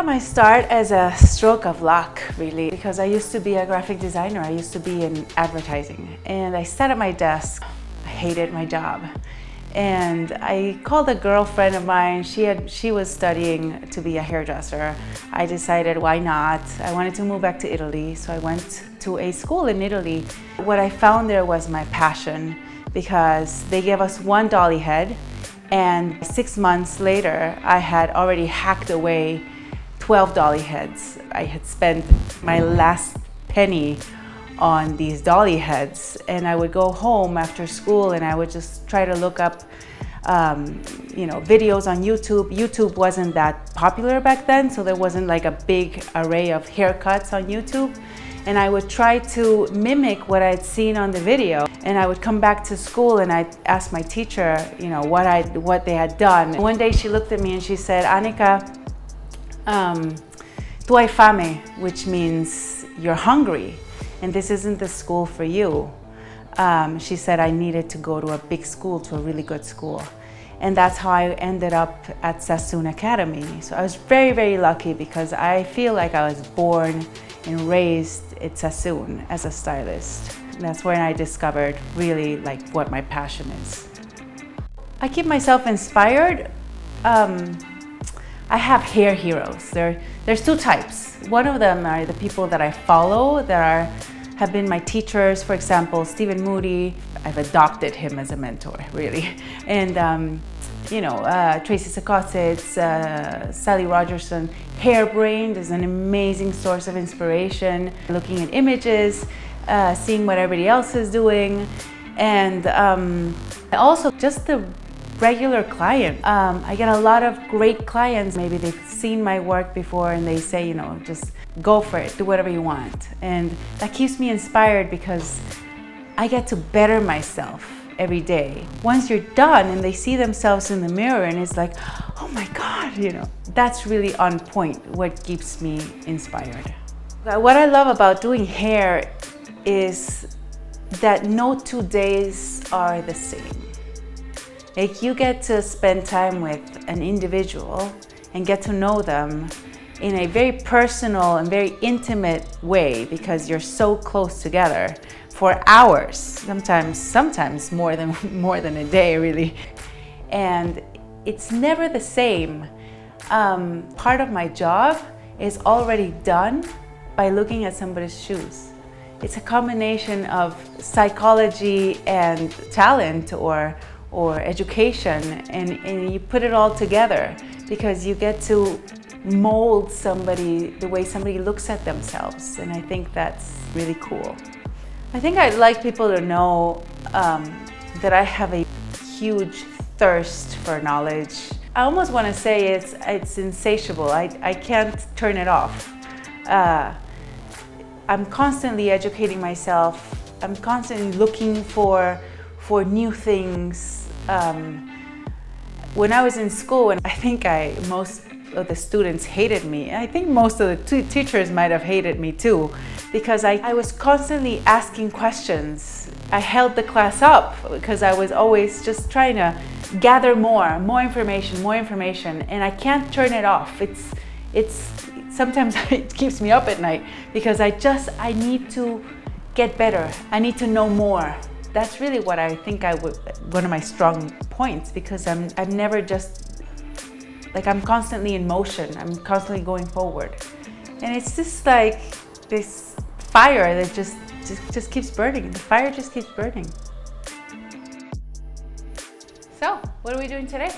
my start as a stroke of luck, really, because I used to be a graphic designer. I used to be in advertising, and I sat at my desk. I hated my job, and I called a girlfriend of mine. She was studying to be a hairdresser. I decided, why not? I wanted to move back to Italy, so I went to a school in Italy. What I found there was my passion, because they gave us one dolly head, and 6 months later, I had already hacked away 12 dolly heads. I had spent my last penny on these dolly heads, and I would go home after school and I would just try to look up videos on YouTube. YouTube wasn't that popular back then, so there wasn't like a big array of haircuts on YouTube. And I would try to mimic what I'd seen on the video. And I would come back to school and I'd ask my teacher, what they had done. One day she looked at me and she said, Annika, tu hai fame, which means you're hungry, and this isn't the school for you. She said I needed to go to a big school, to a really good school. And that's how I ended up at Sassoon Academy. So I was very, very lucky, because I feel like I was born and raised at Sassoon as a stylist. That's when I discovered really like what my passion is. I keep myself inspired. I have hair heroes. There's two types. One of them are the people that I follow that have been my teachers. For example, Stephen Moody. I've adopted him as a mentor, really. And Tracy Sakositz, Sally Rogerson. Hairbrained is an amazing source of inspiration. Looking at images, seeing what everybody else is doing, and also just the regular client. I get a lot of great clients. Maybe they've seen my work before and they say, just go for it, do whatever you want. And that keeps me inspired, because I get to better myself every day. Once you're done and they see themselves in the mirror and it's like, oh my God, that's really on point, what keeps me inspired. What I love about doing hair is that no 2 days are the same. Like, you get to spend time with an individual and get to know them in a very personal and very intimate way, because you're so close together for hours, sometimes more than a day, really. And it's never the same. Part of my job is already done by looking at somebody's shoes. It's a combination of psychology and talent, or education, and you put it all together, because you get to mold somebody the way somebody looks at themselves, and I think that's really cool. I think I'd like people to know that I have a huge thirst for knowledge. I almost want to say it's insatiable. I can't turn it off. I'm constantly educating myself. I'm constantly looking for new things. When I was in school, and I think most of the students hated me. I think most of the teachers might have hated me too, because I was constantly asking questions. I held the class up because I was always just trying to gather more information, and I can't turn it off. It's sometimes it keeps me up at night, because I need to get better. I need to know more. That's really what I think one of my strong points, because I'm never just, I'm constantly in motion. I'm constantly going forward. And it's just like this fire that just keeps burning. The fire just keeps burning. So, what are we doing today?